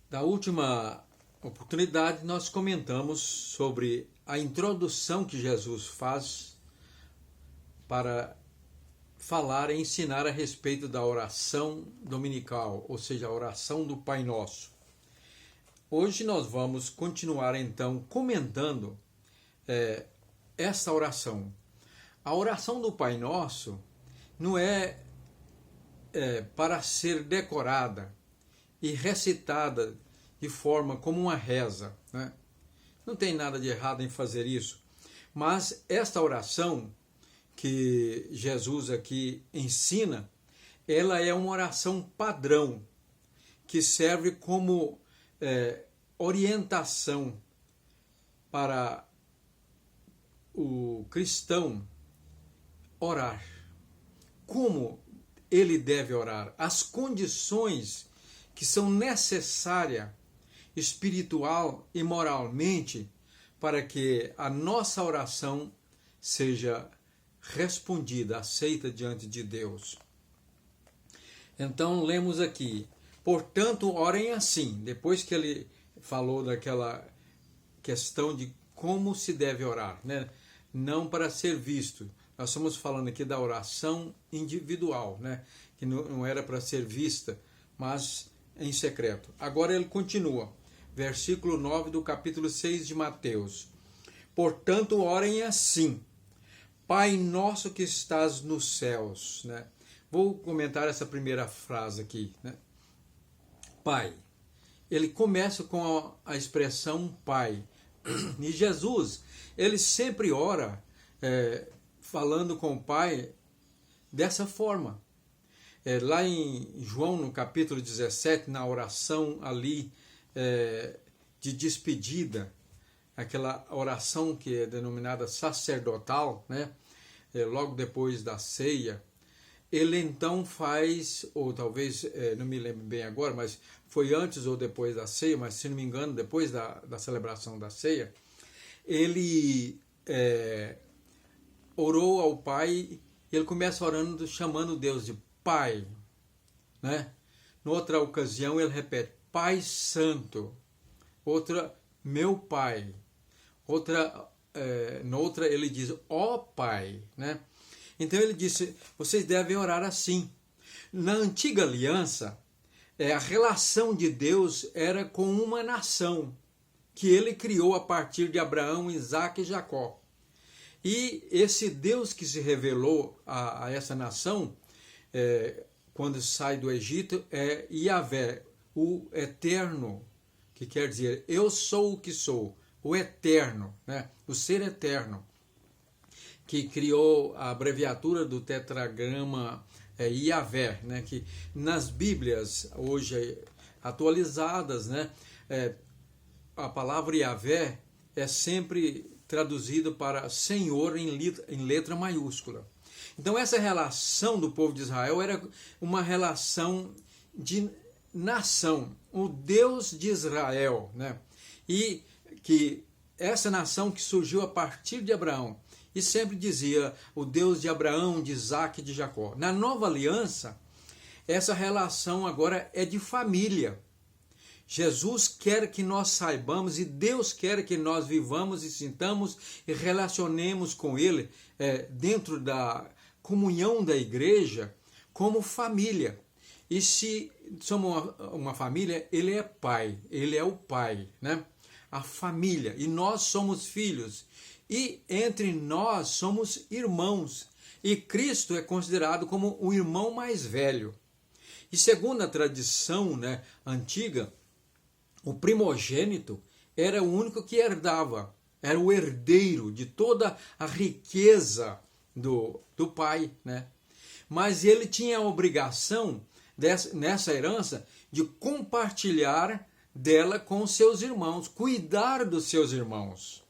Da última oportunidade, nós comentamos sobre a introdução que Jesus faz para falar e ensinar a respeito da oração dominical, ou seja, a oração do Pai Nosso. Hoje nós vamos continuar então comentando essa oração. A oração do Pai Nosso não é para ser decorada e recitada de forma como uma reza, né? Não tem nada de errado em fazer isso, mas esta oração que Jesus aqui ensina, ela é uma oração padrão que serve como orientação para o cristão orar. Como ele deve orar, as condições que são necessárias espiritual e moralmente para que a nossa oração seja respondida, aceita diante de Deus. Então lemos aqui: portanto, orem assim. Depois que ele falou daquela questão de como se deve orar, né? Não para ser visto. Nós estamos falando aqui da oração individual, né? Que não era para ser vista, mas em secreto. Agora ele continua, versículo 9 do capítulo 6 de Mateus. Portanto, orem assim: Pai nosso que estás nos céus, né? Vou comentar essa primeira frase aqui, né? Pai. Ele começa com a expressão Pai. E Jesus, ele sempre ora falando com o Pai dessa forma. Lá em João, no capítulo 17, na oração ali de despedida, aquela oração que é denominada sacerdotal, né? Logo depois da ceia, ele então faz, ou talvez, não me lembro bem agora, mas foi antes ou depois da ceia, mas se não me engano, depois da celebração da ceia, ele orou ao Pai e ele começa orando, chamando Deus de Pai, né? Noutra ocasião ele repete Pai Santo, outra meu Pai, noutra ele diz ó Pai, né? Então ele disse, vocês devem orar assim. Na antiga aliança, a relação de Deus era com uma nação que ele criou a partir de Abraão, Isaque e Jacó. E esse Deus que se revelou a essa nação quando sai do Egito é Yahvé, o Eterno, que quer dizer eu sou o que sou, o Eterno, né? O Ser Eterno, que criou a abreviatura do tetragrama Yahvé, né? Que nas Bíblias hoje atualizadas, né? A palavra Yahvé é sempre traduzido para Senhor em letra maiúscula. Então essa relação do povo de Israel era uma relação de nação, o Deus de Israel, né? E que essa nação que surgiu a partir de Abraão, e sempre dizia o Deus de Abraão, de Isaque e de Jacó. Na nova aliança, essa relação agora é de família. Jesus quer que nós saibamos e Deus quer que nós vivamos e sintamos e relacionemos com Ele dentro da comunhão da igreja como família. E se somos uma família, Ele é Pai, Ele é o Pai, né? A família, e nós somos filhos. E entre nós somos irmãos. E Cristo é considerado como o irmão mais velho. E segundo a tradição, né, antiga, o primogênito era o único que herdava, era o herdeiro de toda a riqueza do pai, né? Mas ele tinha a obrigação, nessa herança, de compartilhar dela com seus irmãos, cuidar dos seus irmãos.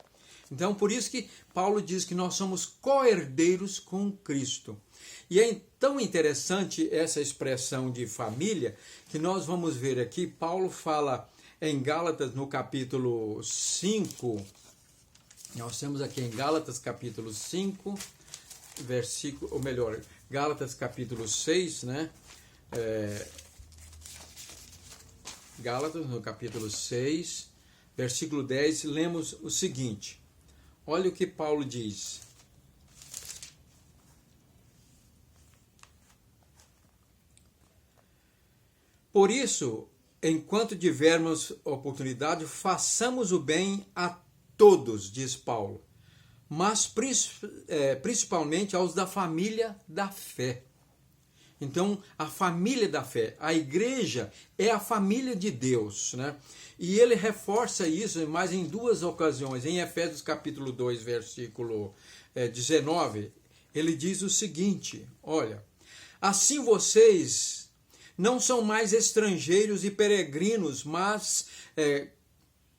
Então, por isso que Paulo diz que nós somos co-herdeiros com Cristo. E é tão interessante essa expressão de família, que nós vamos ver aqui, Paulo fala em Gálatas, no capítulo 5, nós temos aqui em Gálatas, capítulo 5, versículo, ou melhor, Gálatas, capítulo 6, né? Gálatas, no capítulo 6, versículo 10, lemos o seguinte. Olha o que Paulo diz. Por isso, enquanto tivermos oportunidade, façamos o bem a todos, diz Paulo, mas principalmente aos da família da fé. Então, a família da fé, a igreja é a família de Deus, né? E ele reforça isso mais em duas ocasiões. Em Efésios capítulo 2, versículo 19, ele diz o seguinte, olha, assim vocês não são mais estrangeiros e peregrinos, mas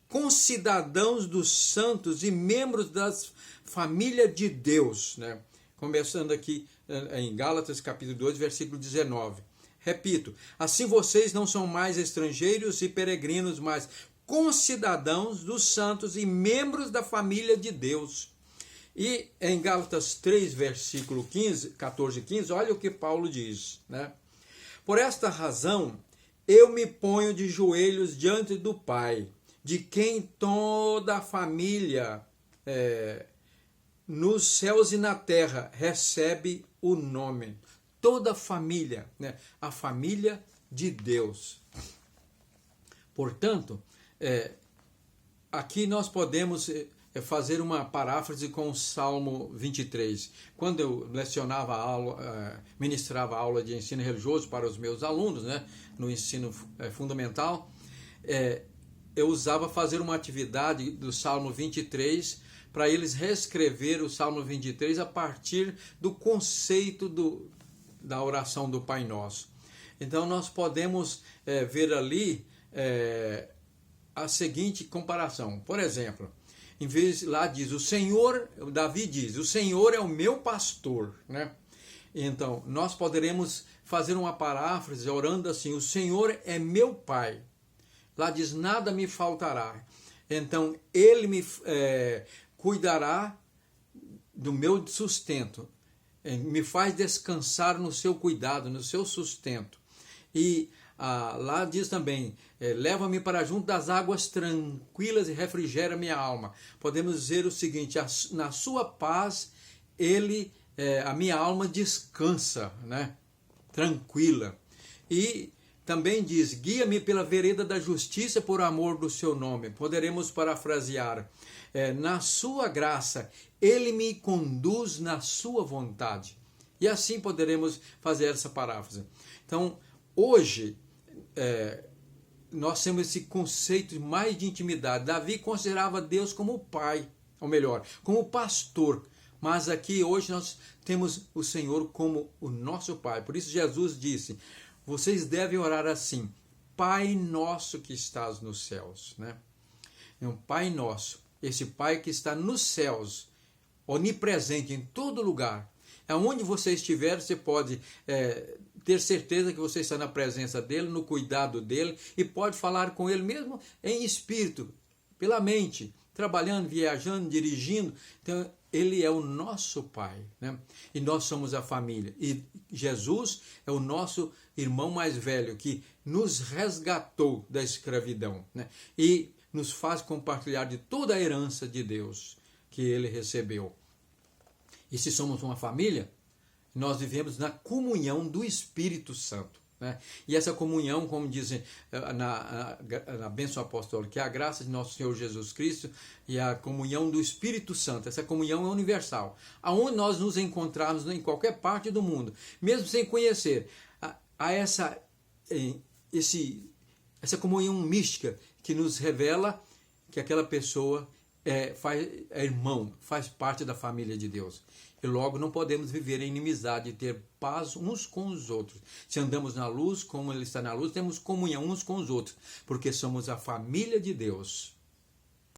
concidadãos dos santos e membros da família de Deus, né? Começando aqui em Gálatas capítulo 2, versículo 19. Repito, assim vocês não são mais estrangeiros e peregrinos, mas concidadãos dos santos e membros da família de Deus. E em Gálatas 3, versículo 14 e 15, olha o que Paulo diz, né? Por esta razão, eu me ponho de joelhos diante do Pai, de quem toda a família nos céus e na terra recebe o nome. Toda a família, né? A família de Deus. Portanto, aqui nós podemos fazer uma paráfrase com o Salmo 23. Quando eu lecionava aula, ministrava aula de ensino religioso para os meus alunos, né, no ensino fundamental, eu usava fazer uma atividade do Salmo 23 para eles reescrever o Salmo 23 a partir do conceito da oração do Pai Nosso. Então nós podemos ver ali a seguinte comparação. Por exemplo, em vez lá diz o Senhor, Davi diz, o Senhor é o meu pastor, né? Então nós poderemos fazer uma paráfrase orando assim, o Senhor é meu Pai. Lá diz, nada me faltará. Então ele me cuidará do meu sustento, me faz descansar no seu cuidado, no seu sustento. E lá diz também, leva-me para junto das águas tranquilas e refrigera minha alma. Podemos dizer o seguinte, na sua paz, a minha alma descansa, né? Tranquila. E também diz, guia-me pela vereda da justiça por amor do seu nome. Poderemos parafrasear, na sua graça, ele me conduz na sua vontade. E assim poderemos fazer essa paráfrase. Então, hoje, nós temos esse conceito mais de intimidade. Davi considerava Deus como pai, ou melhor, como pastor. Mas aqui hoje nós temos o Senhor como o nosso Pai. Por isso Jesus disse, vocês devem orar assim, Pai nosso que estás nos céus, né? Um Pai nosso, esse Pai que está nos céus, onipresente em todo lugar. Aonde você estiver, você pode ter certeza que você está na presença dele, no cuidado dele, e pode falar com ele mesmo em espírito, pela mente, trabalhando, viajando, dirigindo. Então, ele é o nosso Pai, né? E nós somos a família. E Jesus é o nosso irmão mais velho, que nos resgatou da escravidão, né? E nos faz compartilhar de toda a herança de Deus que ele recebeu. E se somos uma família, nós vivemos na comunhão do Espírito Santo, né? E essa comunhão, como dizem na bênção apostólica, que é a graça de nosso Senhor Jesus Cristo e a comunhão do Espírito Santo, essa comunhão é universal. Aonde nós nos encontrarmos em qualquer parte do mundo, mesmo sem conhecer, há essa comunhão mística que nos revela que aquela pessoa é irmão, faz parte da família de Deus. E logo não podemos viver em inimizade e ter paz uns com os outros. Se andamos na luz, como ele está na luz, temos comunhão uns com os outros, porque somos a família de Deus.